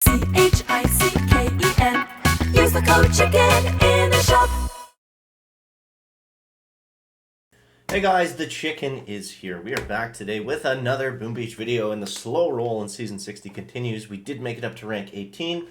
CHICKEN. Use the code CHICKEN in the shop. Hey guys, the Chicken is here. We are back today with another Boom Beach video, and the slow roll in Season 60 continues. We did make it up to rank 18.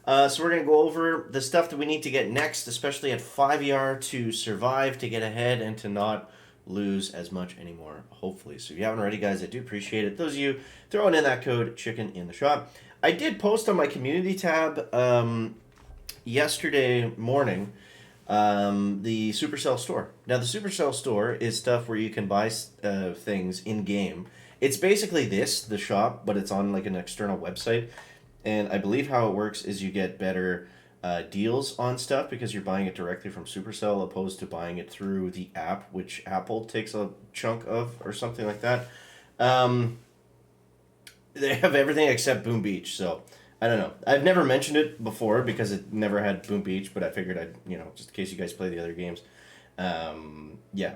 So we're going to go over the stuff that we need to get next, especially at 5ER to survive, to get ahead, and to not lose as much anymore, hopefully. So if you haven't already, guys, I do appreciate it. Those of you throwing in that code CHICKEN in the shop. I did post on my community tab yesterday morning the Supercell store. Now, the Supercell store is stuff where you can buy things in-game. It's basically the shop, but it's on like an external website. And I believe how it works is you get better deals on stuff because you're buying it directly from Supercell opposed to buying it through the app, which Apple takes a chunk of or something like that. They have everything except Boom Beach, so I don't know. I've never mentioned it before because it never had Boom Beach, but I figured I'd, just in case you guys play the other games. Yeah.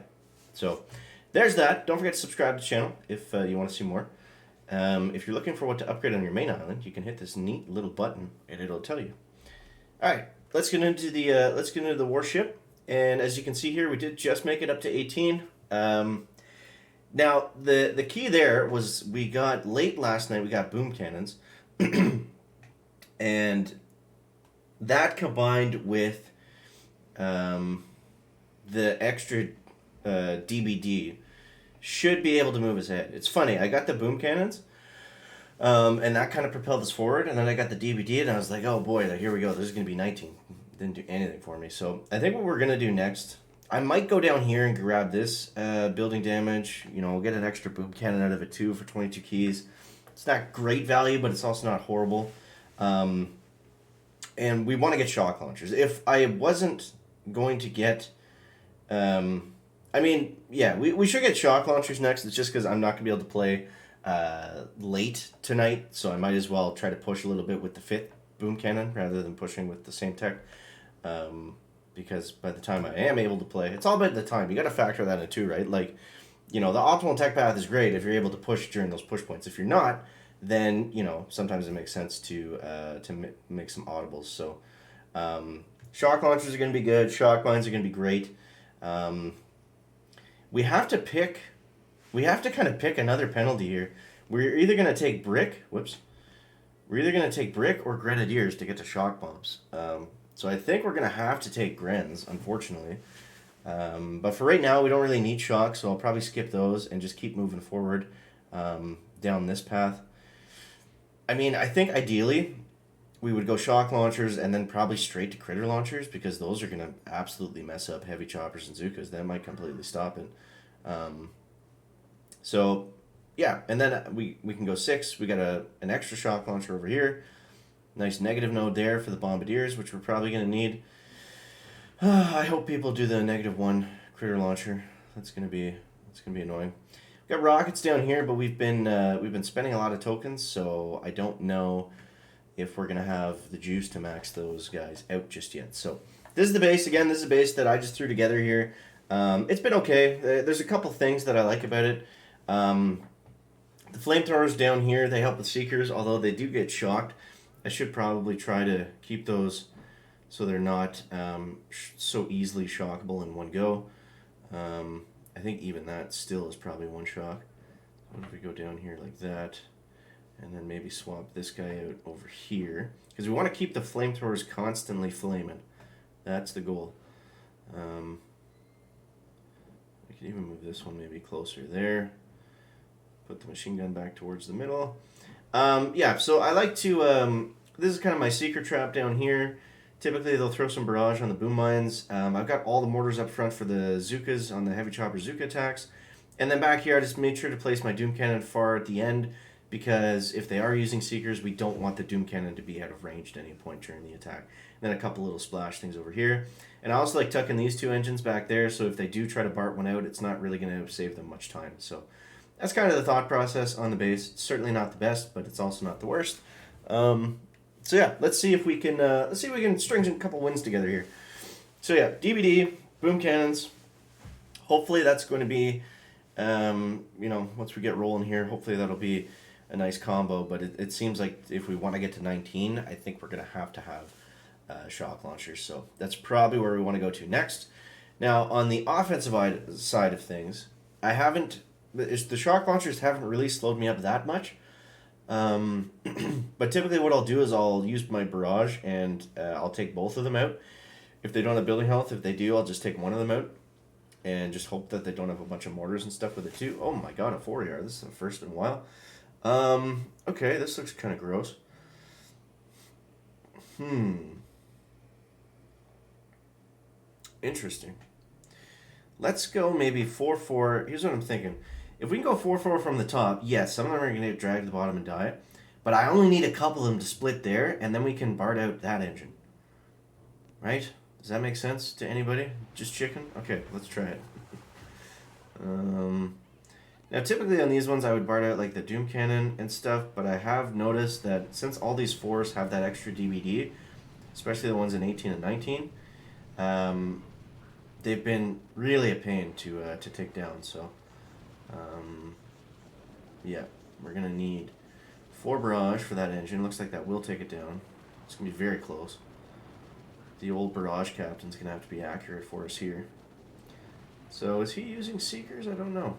So there's that. Don't forget to subscribe to the channel if you want to see more. If you're looking for what to upgrade on your main island, you can hit this neat little button and it'll tell you. All right, let's get into the warship. And as you can see here, we did just make it up to 18. Now, the key there was we got, late last night, we got boom cannons. And that combined with the extra DBD should be able to move us ahead. It's funny, I got the boom cannons, and that kind of propelled us forward, and then I got the DBD, and I was like, oh boy, here we go, this is going to be 19. Didn't do anything for me. So I think what we're going to do next, I might go down here and grab this building damage. We'll get an extra boom cannon out of it too for 22 keys. It's not great value, but it's also not horrible. And we want to get shock launchers. If I wasn't going to get... we should get shock launchers next. It's just because I'm not going to be able to play late tonight, so I might as well try to push a little bit with the 5th boom cannon rather than pushing with the same tech. Because by the time I am able to play, it's all about the time. You got to factor that in too, right? Like, the optimal tech path is great if you're able to push during those push points. If you're not, then, sometimes it makes sense to make some audibles. So, shock launchers are going to be good. Shock mines are going to be great. We have to kind of pick another penalty here. We're either going to take brick. We're either going to take brick or grenadiers to get to shock bombs. So I think we're going to have to take Grens, unfortunately. But for right now, we don't really need shock, so I'll probably skip those and just keep moving forward down this path. I mean, I think ideally we would go shock launchers and then probably straight to critter launchers because those are going to absolutely mess up heavy choppers and Zukas. That might completely stop it. So, yeah, and then we can go 6. We got an extra shock launcher over here. Nice negative node there for the bombardiers, which we're probably going to need. I hope people do the -1 critter launcher. That's going to be annoying. We got rockets down here, but we've been spending a lot of tokens, so I don't know if we're going to have the juice to max those guys out just yet. So this is the base. Again, this is a base that I just threw together here. It's been okay. There's a couple things that I like about it. The flamethrowers down here, they help with seekers, although they do get shocked. I should probably try to keep those so they're not so easily shockable in one go. I think even that still is probably one shock. What if we go down here like that, and then maybe swap this guy out over here? Because we want to keep the flamethrowers constantly flaming. That's the goal. We can even move this one maybe closer there. Put the machine gun back towards the middle. So I like to... this is kind of my secret trap down here. Typically, they'll throw some barrage on the boom mines. I've got all the mortars up front for the Zukas on the heavy chopper Zuka attacks. And then back here, I just made sure to place my doom cannon far at the end because if they are using seekers, we don't want the doom cannon to be out of range at any point during the attack. And then a couple little splash things over here. And I also like tucking these 2 engines back there, so if they do try to BART one out, it's not really going to save them much time. So that's kind of the thought process on the base. It's certainly not the best, but it's also not the worst. So yeah, let's see if we can string a couple wins together here. So yeah, DBD, boom cannons. Hopefully that's going to be, once we get rolling here, hopefully that'll be a nice combo, but it seems like if we want to get to 19, I think we're going to have shock launchers. So that's probably where we want to go to next. Now, on the offensive side of things, the shock launchers haven't really slowed me up that much. But typically what I'll do is I'll use my barrage and I'll take both of them out. If they don't have building health, if they do, I'll just take one of them out and just hope that they don't have a bunch of mortars and stuff with it too. Oh my god, a 4-yard. This is the first in a while. Okay, this looks kind of gross. Interesting. Let's go maybe 4-4. Here's what I'm thinking. If we can go 4-4 from the top, yes, some of them are going to get dragged to the bottom and die. But I only need a couple of them to split there, and then we can BART out that engine. Right? Does that make sense to anybody? Just chicken? Okay, let's try it. Now, typically on these ones, I would BART out like the Doom Cannon and stuff, but I have noticed that since all these 4s have that extra DVD, especially the ones in 18 and 19, they've been really a pain to take down. So, yeah, we're going to need 4 barrage for that engine. Looks like that will take it down. It's going to be very close. The old barrage captain's going to have to be accurate for us here. So, is he using Seekers? I don't know.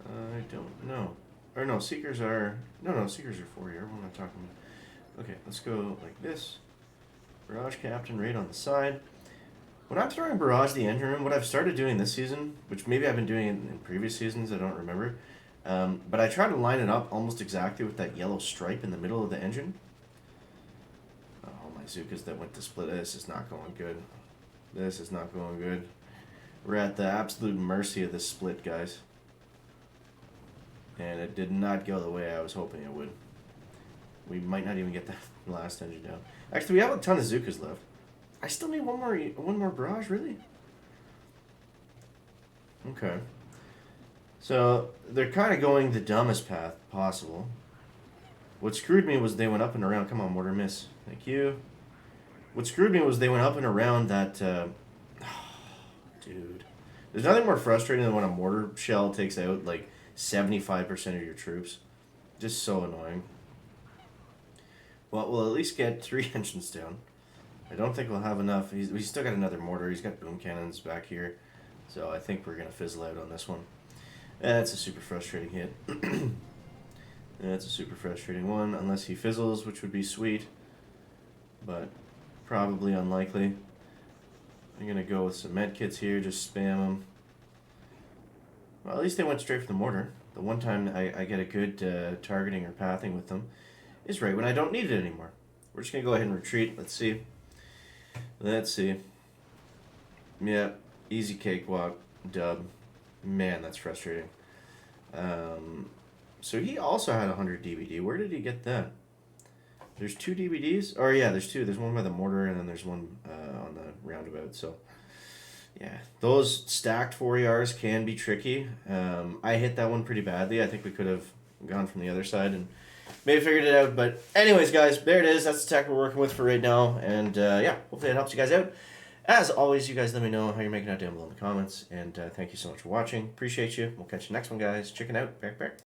I don't know. Or no, Seekers are... No, Seekers are 4 here. What am I talking about? Okay, let's go like this. Barrage captain right on the side. When I'm throwing barrage the engine room, what I've started doing this season, which maybe I've been doing in previous seasons, I don't remember, but I try to line it up almost exactly with that yellow stripe in the middle of the engine. Oh, my Zukas that went to split. This is not going good. This is not going good. We're at the absolute mercy of this split, guys. And it did not go the way I was hoping it would. We might not even get that last engine down. Actually, we have a ton of Zukas left. I still need one more barrage, really? Okay. So, they're kind of going the dumbest path possible. What screwed me was they went up and around. Come on, mortar miss. Thank you. What screwed me was they went up and around that... dude. There's nothing more frustrating than when a mortar shell takes out, like, 75% of your troops. Just so annoying. Well, we'll at least get 3 engines down. I don't think we'll have enough. He's still got another mortar. He's got boom cannons back here. So I think we're going to fizzle out on this one. That's a super frustrating hit. That's a super frustrating one. Unless he fizzles, which would be sweet. But probably unlikely. I'm going to go with some med kits here. Just spam them. Well, at least they went straight for the mortar. The one time I get a good targeting or pathing with them is right when I don't need it anymore. We're just going to go ahead and retreat. Let's see. Let's see. Yeah, easy cakewalk, dub. Man, that's frustrating. So he also had 100 DVD. Where did he get that? There's 2 DVDs? Oh, yeah, there's 2. There's one by the mortar, and then there's one on the roundabout. So, yeah. Those stacked 4ERs can be tricky. I hit that one pretty badly. I think we could have gone from the other side and maybe figured it out. But anyways, guys, there it is. That's the tech we're working with for right now. And, yeah, hopefully it helps you guys out. As always, you guys let me know how you're making out down below in the comments. And thank you so much for watching. Appreciate you. We'll catch you next one, guys. Chicken out. Back.